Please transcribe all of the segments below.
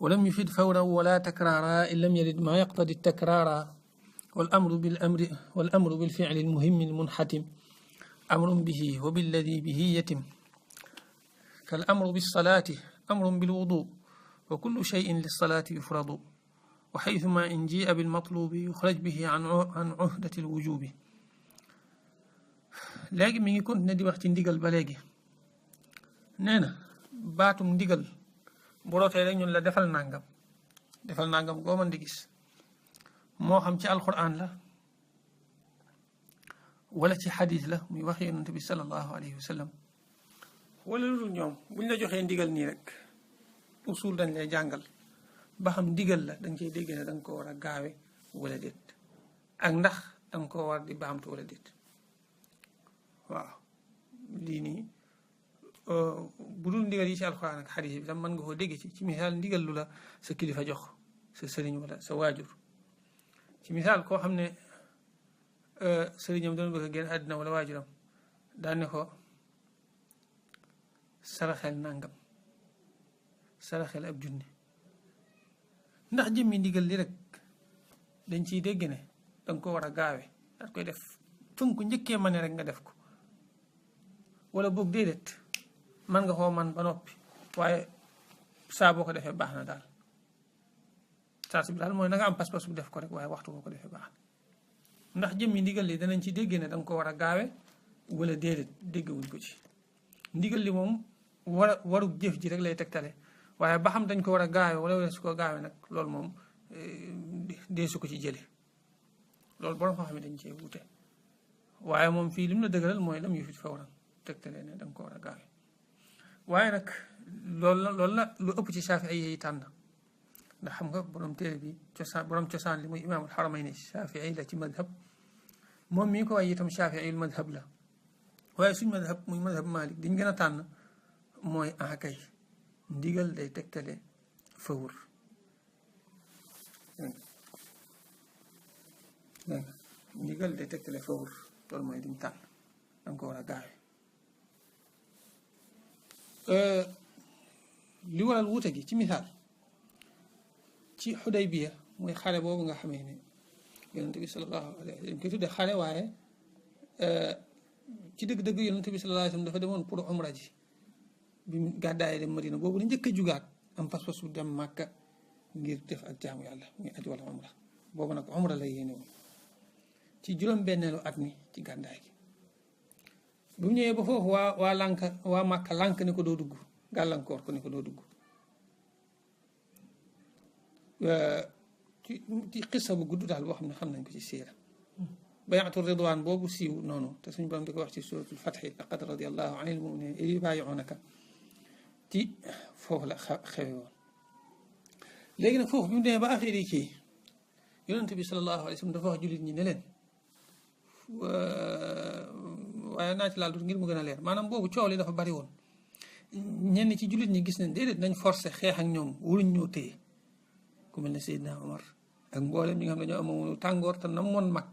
ولم يفد فورا ولا تكرارا إن لم يرد ما يقتضي التكرارا والأمر بالفعل المهم المنحتم أمر به وبالذي به يتم كالأمر بالصلاة أمر بالوضوء وكل شيء للصلاة يفرض وحيثما إن جيء بالمطلوب يخرج به عن عهدة الوجوب. léegi mi ngi continuer di wax ci ndigal ba léegi nee na baatum ndigal bu rootee rek ñun la defal nangam goo mën di gis moo xam ci alquran la wala ci xadis la muy wax yonent bi sallallahu alayhi wa sallam wala lu dul ñoom buñ la joxee ndigal nii rek usul dañ lay jàngal ba xam ndigal la danga cey dégg ne danga ko war a gaawe wala déet ak ndax danga ko war di baamtu wala déet. waaw lii nii bu dul ndigal yi ci alxuraan ak xadiis bi tam mën nga koo dégg ci misaal ndigal lu la sa kilifa jox sa sëriñ wala sa waajur ci misaal koo xam ne sëriñam doon bëgg a génn àddina wala waajuram daan ne ko saraxel nangam saraxel ab junni ndax jëmmi ndigal li rek dañ ciy dégg ne danga ko war a gaawe daat koy def fën ko njëkkee ma ne rek nga def ko wala boog déedéet man nga koo man ba noppi waaye saa boo ko defee baax na daal saa si bi daal mooy na nga am pas-pas bu def ko rek waaye waxtu boo ko defee baax na ndax jëmmi ndigal li danañ ci dégg ne danga ko war a gaawe wala déedéet déggewuñ ko ci ndigal li moom waru jëf ji rek lay tegtale waaye ba xam dañ ko war a gaawe wala su ko gaawe nag loolu moom dee su ko ci jële loolu borom xam ne dañ cee wute waaye moom fii lim la dëgëral mooy lam yu fit fawran tegtale ne danga ko war a gaawe waaye nag loolu la lu ëpp ci Shaafi'i yi tànn ndax xam nga borom téere bi borom cosaan li muy imaamul Haramayni Shaafi'i la ci madhab moom mii ko waaye itam Shaafi'i madhab la waaye suñ madhab muy madhab Maalik diñ gën a tànn mooy kay ndigal day tegtale fawr ndigal day tegtale fawr loolu mooy diñ tànn danga ko war a gaawe li waral wuute gi ci misaal ci Xudaybiya mooy xare boobu nga xamee ne yonent bi sallallahu alayhi wa sallam koy tudde xare waaye ci dëgg-dëgg yonent bi sallallahu alayhi wa sallam dafa demoon pour umra ji bi mu gàddaayee dem Madina boobu la njëkk a jugaat am pas-pas su dem Màkka ngir def ak jaamu yàlla muy aj wala umra boobu nag umra la yéene woon ci juróom-benneelu at mi ci gàddaay gi bu mu ñëwee ba foofu waa Màkka lànk ne ko doo dugg gàllankoor ko ne ko doo dugg ci xissa bu gudd daal boo xam ne xam nañ ko ci siira bay'atu ridwaan boobu siiw noonu te suñu borom di ko wax ci suuratul Fatxi laqad radiyallahu anil mu'miniina idh yubaayi'uunaka ci foofu la xewe woon léegi nag foofu bi mu demee ba affaire yi kii yonent bi sallallahu alayhi wa sallam dafa wax jullit ñi ne leen waaye naa ci laal du ngir mu gën a leer maanaam boobu coow li dafa bari woon ñenn ci jullit ñi gis nañ déedéet nañ forcé xeex ak ñoom waruñ ñoo téye ku mel ne Seydina Omar ak mboolem ñi nga xam ne ñoo amoon tàngoor te nam moon mag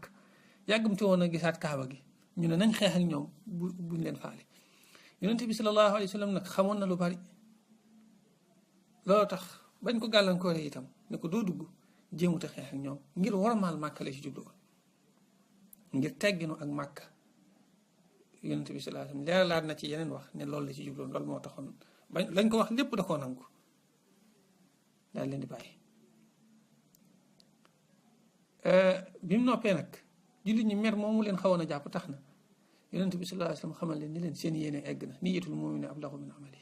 yàggamte woon a gisaat kaaba gi ñu ne nañ xeex ak ñoom buñ leen faale yonent bi sallallahu alayhi wa sallam nag xamoon na lu bari loolu tax bañ ko gàllankooree itam ne ko doo dugg jéemut a xeex ak ñoom ngir warmaal Màkka la ci jublu woon ngir tegginu ak Màkka yonent bi sallallahu alayhi wa sallam leeralaat na ci yeneen wax ne loolu la ci jublu woon loolu moo taxoon bañ lañ ko wax lépp da koo nangu daal leen di bàyyi bi mu noppee nag jullit ñi mer moomu leen xawoon a jàpp tax na yonent bi sallallahu alayhi wa sallam xamal leen ni leen seen yéene egg na niyyatul mu'mini ablagu min amali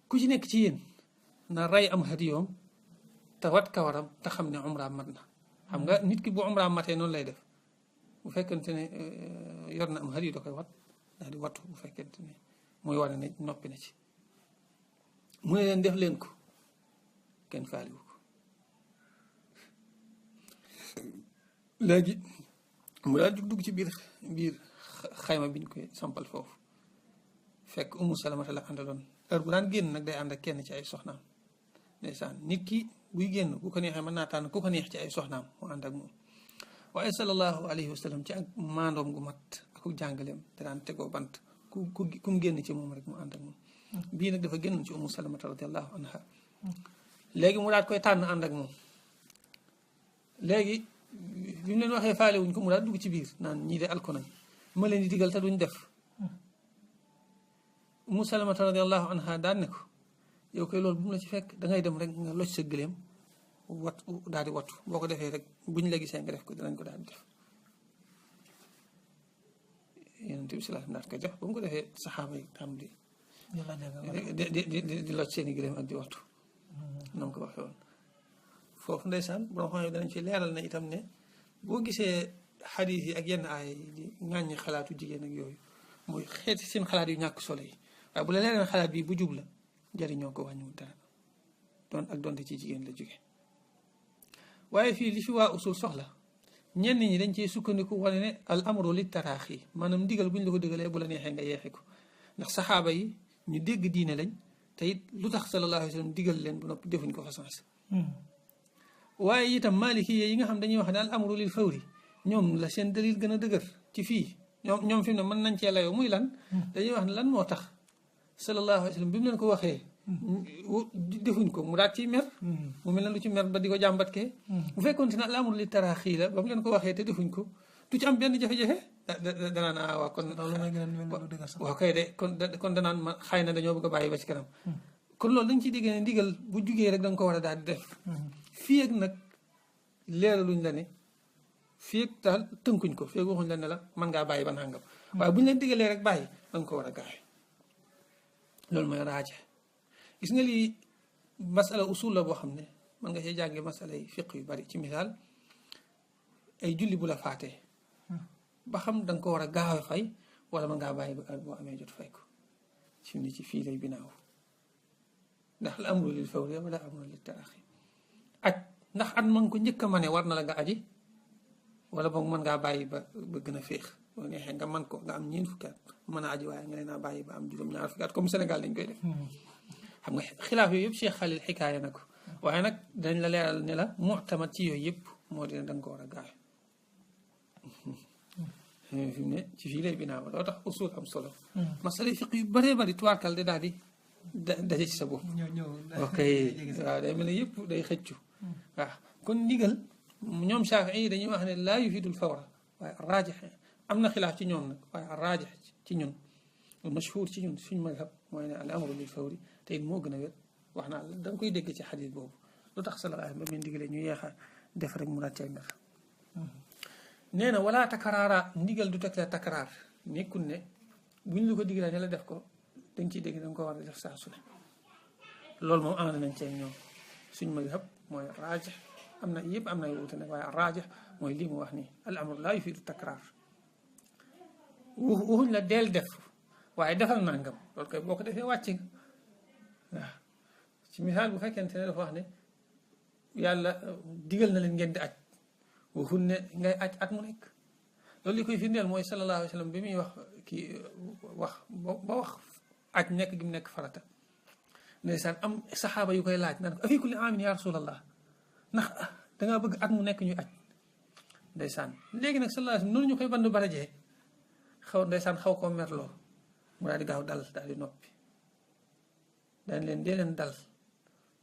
ku ci nekk ci yéen na rey am hadiyoom te wat kawaram te xam ne umraam mat na xam nga nit ki bu umraam matee noonu lay def bu fekkente ne yor na am hadiyu da koy wat daal di wattu bu fekkente ne mooy wane ne noppi na ci mu ne leen def leen ko kenn faaliwu ko léegi mu daal dugg ci biir xayma biñ koy sampal foofu fekk Ummu Salamata la àndaloon heure bu daan génn nag day ànd ak kenn ci ay soxnaam ndeysaan nit ki buy génn bu ko neexee mën naa tànn ku ko neex ci ay soxnaam mu ànd ak moom waaye sallallahu alayhi wa sallam ci ak maandoom gu mat ak jàngaleem da daan tegoo bant ku mu génn ci moom rek mu ànd ak moom bii nag dafa génn ci Ummu Salamata radiyallahu anha léegi mu daat koy tànn ànd ak moom léegi bi mu leen waxee faale wuñ ko mu daal dugg ci biir naan ñii de alko nañ ma leen di digal te duñ def Umu Salamata radiallahu anha daan ne ko yow koy loolu bu mu la ci fekk dangay dem rek nga loj sa gëléem wat daal di wattu boo ko defee rek buñ la gisee nga def ko dinañ ko daal di def Yonent bi sallallahu alayhi wasallam daal ko jox ba mu ko defee saxaaba yi tam di loj seeni gëléem ak di wattu na mu ko waxee woon foofu ndeysaan borom xam ne danañ ci leeral na itam ne boo gisee xadiis yi ak yenn aay yi di ŋàññi xalaatu jigéen ak yooyu mooy xeeti seen xalaat yu ñàkk solo yi waaye bu la leeral xalaat bi bu jub la jariñoo ko wàññiwul dara doon ak donte ci jigéen la jóge waaye fii li fi waa usul soxla ñenn ñi dañ cee sukkandiku wane ne al amru li taraaxi maanaam ndigal bu ñu la ko dëgalee bu la neexee nga yeexe ko ndax saxaaba yi ñu dégg diine lañ te it lu tax sallallahu alayhi wa sallam digal leen bu noppi defuñ ko fa sens waaye itam maliki yi nga xam dañuy wax ne al amru lil fawri ñoom la seen dalil gën a dëgër ci fii ñoom fi mu ne mën nañ cee layoo muy lan dañuy wax ne lan moo tax sallallahu alayhi wa sallam bi mu leen ko waxee defuñ ko mu daat ciy mer mu mel ne lu ci mer ba di ko jàmbat kee bu fekkoon ne al amru li taraaxi la ba mu leen ko waxee te defuñ ko du ci am benn jafe-jafe danaan waa kon waaw kay de kon danaan ma xëy na dañoo bëgg a bàyyi ba ci kanam kon loolu dañ ciy dégg ne ndigal bu jugee rek da nga ko war a daal di def fii ak nag leeraluñ la ne fii ak daal tënkuñ ko fii ak waxuñ la ne la mën ngaa bàyyi ba nangam waaye bu ñu leen digalee rek bàyyi da nga ko war a gaawe loolu mooy raaje gis nga lii masala usul la boo xam ne mën nga see jànge masala yi fiq yu bari ci misaal ay julli bu la faatee ba xam da nga ko war a gaawe fay wala mën ngaa bàyyi ba heure boo amee jot fay ko ci ni ci fii lay binaaw ndax al amru lil fawri wala amru lil taraxi aj ndax at ma nga ko njëkk a mane war na la nga aji wala boog mën ngaa bàyyi ba gën a féex boo neexee nga man ko nga am ñeent fukki at mën a aji waaye nga leen a bàyyi ba am juróom-ñaar fukki at comme Sénégal dañ koy def xam nga xilaaf yooyu yëpp Cheikh Khalil xikaaya na ko waaye nag dañ la leeral ne la mu'tamad ci yooyu yëpp moo dina da nga ko war a gaawe fi mu ne ci fii lay binaaw loo tax usul am solo masala fiq yu bëree bëri tuwaarkal de daal di daje ci sa bopp ok waaw day mel ne yëpp day xëccu waaw kon ndigal ñoom Shaafi'i yi dañuy wax ne laa yufidul fawra waaye raajix am na xilaaf ci ñoom nag waaye raajix ci ñun mashhuur ci ñun suñ mazhab mooy ne al amru lil fawri te it moo gën a wér wax naa la da nga koy dégg ci xadis boobu lu tax sallallahu alayhi wa sallam ba mu digalee ñu yeexa def rek mu ràccee mer nee na wala takaraara ndigal du teg la takaraar nekkul ne buñ la ko digalee ne la def ko dañ ciy dégg da nga ko war a def saa su ne loolu moom ànd nañ cee ñoom suñ mazhab mooy raajix am na yëpp am na wuute nag waaye raajix mooy lii mu wax nii al amru laa yufiidu takraar waxuñ la deel def waaye defal nangam loolu koy boo ko defee wàcc nga waaw ci misaal bu fekkente ne dafa wax ne yàlla digal na leen ngeen di aj waxuñ ne ngay aj at mu nekk loolu li koy firndeel mooy sallallahu alayhi wa sallam bi muy wax kii wax ba wax aj nekk gi mu nekk farata ndeysaan am saxaaba yu koy laaj naan ko afi kulli aamin ya rasulallah ndax dangaa bëgg at mu nekk ñuy aj ndeysaan léegi nag sallallahu alayhi wa sallam noonu ñu koy bandu barajee xaw ndeysaan xaw koo merloo mu daal di gaaw dal daal di noppi daan leen dee leen dal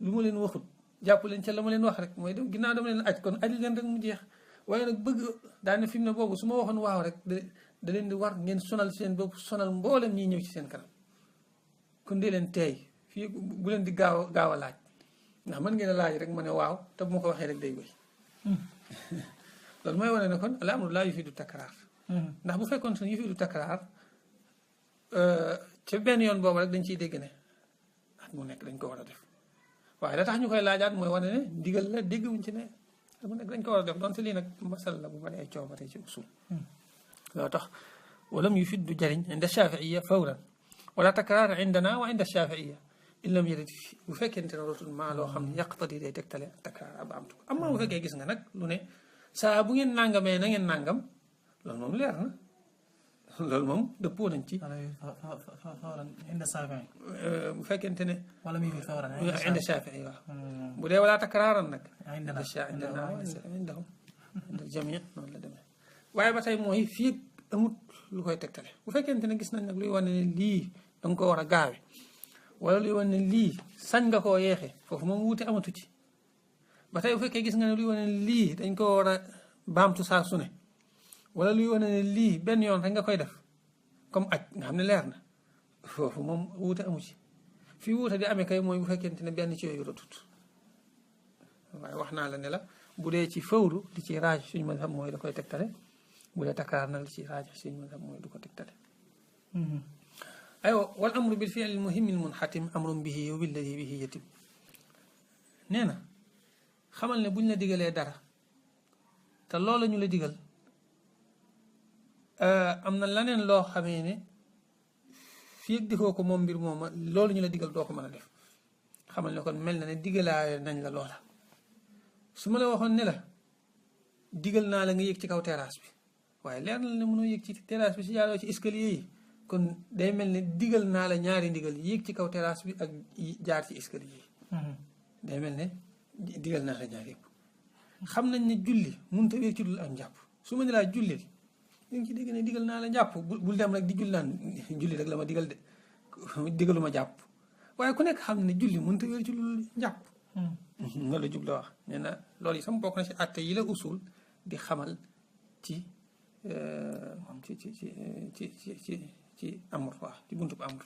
lu ma leen waxut jàpp leen ca la ma leen wax rek mooy dem ginnaaw dama leen aj kon aj leen rek mu jeex waaye nag bëgg daane fi mu ne boobu su ma waxoon waaw rek da leen di war ngeen sonal seen bopp sonal mboolem ñiy ñëw ci seen kanam kon dee leen teey fii bu leen di gaaw a laaj ndax mën ngeen a laaj rek ma ne waaw te bu ma ko waxee rek day wéy loolu mooy wane ne kon al amru laa yufiidu takraar ndax bu fekkoon suñu yufiidu takraar ca benn yoon boobu rek dañ ciy dégg ne at mu nekk dañ ko war a def waaye la tax ñu koy laajaat mooy wane ne ndigal la dégg wuñ ci ne at mu nekk dañ ko war a def donte lii nag masal la bu bari ay coobare ci usul loo tax walam yufid du jariñ inda shafiiya fawran wala takraar indana wa inda shafiiya in lam yarid bu fekkente ne rotul maa loo xam ne yaqtadi day tegtale takraar ab amtu ko amma bu fekkee gis nga nag lu ne saa bu ngeen nangamee na ngeen nangam loolu moom leer na loolu moom dëppoo nañ ci. fawran inda Shaafi'i bu fekkente ne. wala muy fi fawran inda Shaafi'i waaw. bu dee wala takraaran nag. indana indahum inda jamii noonu la demee. waaye ba tey mooy fii amut lu koy tegtale bu fekkente ne gis nañ nag luy wane ne lii da nga ko war a gaawe wala luy wane ne lii sañ nga koo yeexe foofu moom wuute amatu ci ba tey bu fekkee gis nga ne luy wane ne lii dañ ko war a baamtu saa su ne wala luy wane ne lii benn yoon rek nga koy def comme aj nga xam ne leer na foofu moom wuute amu ci fii wuute di amee kay mooy bu fekkente ne benn ci yooyu rotut waaye wax naa la ne la bu dee ci fawru li ci raaj suñu mazhab mooy da koy tegtale bu dee takkaar na li ci raaj suñu mazhab mooy du ko tegtale aywa wal amru bil fi'l muhim al munhatim amrun bihi wa billadi bihi yatim nee na xamal ne buñ la digalee dara te loolu ñu la digal am na leneen loo xamee ne fii ak defoo ko moom mbir mooma loolu ñu la digal doo ko mën a def xamal ne kon mel na ne digalaale nañ la loola su ma la waxoon ne la digal naa la nga yéeg ci kaw terrasse bi waaye leer na la ne mënoo yéeg ci terrasse bi si jaaroo ci escalier yi kon day mel ne digal naa la ñaari ndigal yéeg ci kaw terrasse bi ak jaar ci escalier yi day mel ne digal naa la ñaari yëpp xam nañ ne julli mënut a wér ci dul ak njàpp su ma ne laa jullil li nga ci dégg ne digal naa la njàpp bul dem rek di julli naan julli rek la ma digal de digaluma jàpp waaye ku nekk xam ne julli mënut a wér ci dul njàpp nga la jubla wax nee na loolu yi sama bokk na ci àtte yi la usul di xamal ci ci amr waaw ci buntub amr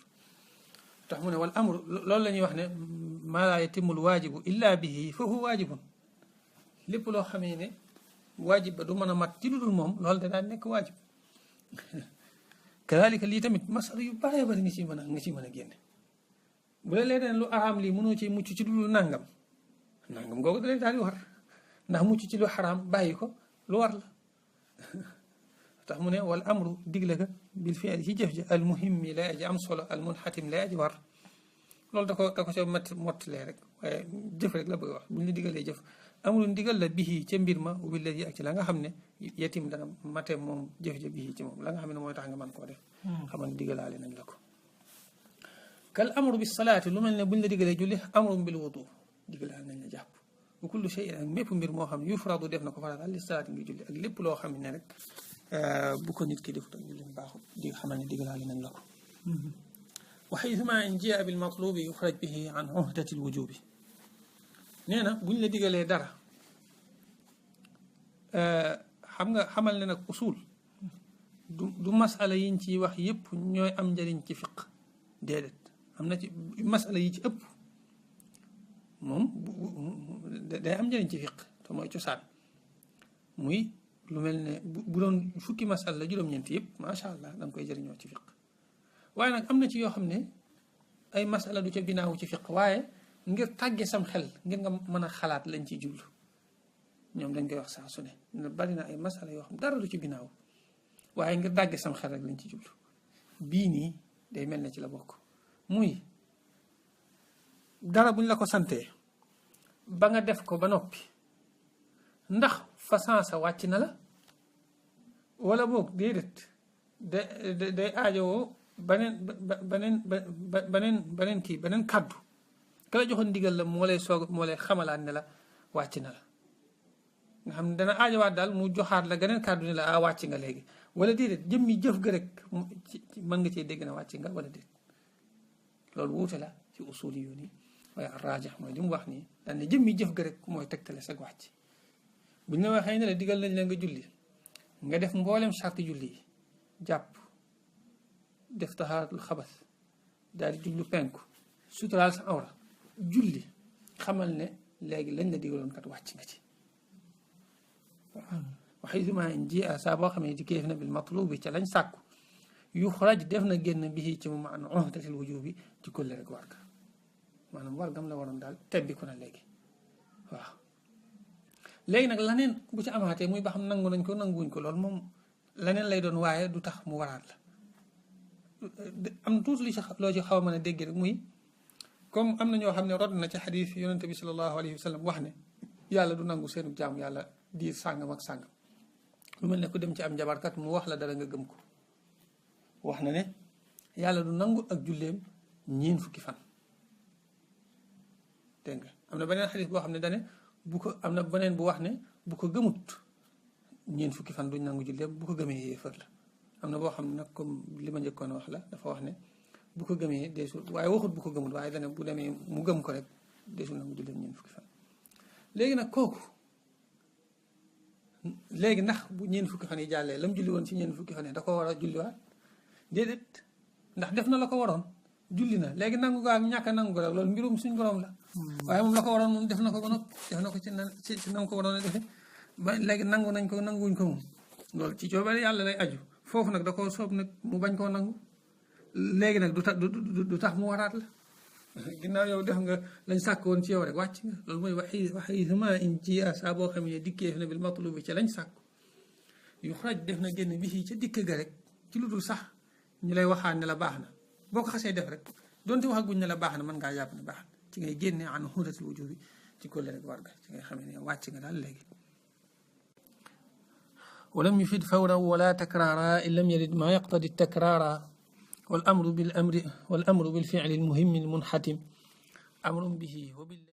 tax mu ne wal amr loolu la ñuy wax ne maa laa yatimul waajibu illa bihi fa huwa waajibun lépp loo xamee ne waajib ba du mën a mat ci lu dul moom loolu da daan nekk waajib kadalika lii tamit masala yu bare bari nga ci mën a génne bu la leen lu araam lii mënoo ci mucc ci lu dul nangam googu dalee daal di war ndax mucc ci lu xaraam bàyyi ko lu war la tax mu ne wal amru digle ka bil fi'li ci jëf ji al muhim mi lay aji am solo al munxatim lay aji war loolu da ko ca mottalee rek waaye jëf rek la bëgg wax bu ñu la digalee jëf amul ndigal la bihi ca mbir ma ubbi la ji ak ci la nga xam ne yetim dana mate moom jëf ja bihi ci moom la nga xam ne mooy tax nga mën koo def xamal digalaale nañ la ko kal amru bis salaati lu mel ne bu ñu la digalee julli amru bil wudu digalaale nañ la jàpp bu kullu shay'in ak mépp mbir moo xam ne yufradu def na ko farataal li salaati ngi julli ak lépp loo xam ne rek bu ko nit ki defut ak julli baaxul di xamal ne digalaale nañ la ko wa haythuma in jaa bil matlubi yufraj bihi an uhdati al wujubi nee na bu ñu la digalee dara xamal ne nag usul du masala yiñ ciy wax yépp ñooy am njëriñ ci fiq déedéet am na ci masala yi ci ëpp moom day am njëriñ ci fiq te mooy cosaan muy lu mel ne bu doon fukki masala la juróom-ñeent yëpp macha allah da nga koy jëriñoo ci fiq waaye nag am na ci yoo xam ne ay masala du ca binaawu ci fiq waaye ngir tàgge sam xel ngir nga mën a xalaat lañ ciy jublu ñoom dañ koy wax saa su ne bari na ay masala yoo xam dara du ci binaaw waaye ngir tàgge sam xel rek lañ ci jublu bii nii day mel ne ci la bokk muy dara buñ la ko santee ba nga def ko ba noppi ndax façon sa wàcc na la wala boog déedéet day aajowoo beneen kii beneen kàddu ka la joxoon ndigal la moo lay xamalaat ne la wàcc na la nga xam ne dana aajowaat daal mu joxaat la geneen kàddu ne la wàcc nga léegi wala déedéet jëmmi jëf ga rek mën nga cee dégg na wàcc nga wala déet loolu wuute la ci usul yu nii waaye raajax mooy li mu wax nii daan ne jëmmi jëf ga rek mooy tegtale sag wàcc buñ la waxee ne la digal nañ la nga julli nga def mboolem sarti julli yi jàpp def taxaaratul xabas daal di jublu penku suturaal sa awra julli xamal ne léegi lañ la digaloon kat wàcc nga ci waaw waxaytuma in ji a saa boo xamee di kéef na bil matlubi ca lañ sàkku yu xoraj def na génn bi ci moom an uhdatil wujubi ci kulle rek warga maanaam wargam la waroon daal tebbi ko na léegi waaw léegi nag laneen bu ci amaatee muy ba xam nangu nañ ko nanguwuñ ko loolu moom laneen lay doon waaye du tax mu waraat la am tuuti li ci loo ci xaw a mën a dégg rek muy comme am na ñoo xam ne rod na ci xadis yonente bi sallallahu alayhi wa sallam wax ne yàlla du nangu seenu jaamu yàlla diir sàngam ak sàngam lu mel ne ku dem ci am njabarkat mu wax la dara nga gëm ko wax na ne yàlla du nangu ak julleem ñeen fukki fan dégg nga am na beneen xadis boo xam ne dane am na beneen bu wax ne bu ko gëmut ñeen fukki fan duñ nangu julleem bu ko gëmee yéefar la am na boo xam ne nag comme li ma njëkkoon wax la dafa wax ne bu ko gëmee deesul waaye waxut bu ko gëmul waaye dana bu demee mu gëm ko rek deesul na mu julli ñeent fukki fan léegi nag kooku léegi ndax bu ñeent fukki fan yi jàllee la mu julli woon ci ñeent fukki fan yi da ko war a julliwaat déedéet ndax def na la ko waroon julli na léegi nangu gaa ñàkk a nangu ko rek loolu mbirum suñ borom la waaye moom la ko waroon moom def na ko ba noppi def na ko ci nam ko waroon a defee ba léegi nangu nañ ko nanguwuñ ko moom loolu ci coobare yàlla lay aju foofu nag da koo soob nag mu bañ koo nangu léegi nag du tax mu waraat la ginnaaw yow def nga lañ sàkk woon ci yow rek wàcc nga loolu mooy waxisuma in ci saa boo xam ne dikkee fi ne bil matlubi ci lañ sàkk yu xaraj def na génn bi ca dikk ga rek ci lu dul sax ñu lay waxaan ne la baax na boo ko xasee def rek donte waxaguñ ne la baax na mën ngaa jàpp ne baax na ci ngay génne an xuuratil wujubi ci kólle rek war ga ci ngay xamee ne wàcc nga daal léegi ولم يفد فورا ولا تكرارا إن لم يرد ما يقتضي التكرارا والأمر بالفعل المهم المنحتم أمر به وبال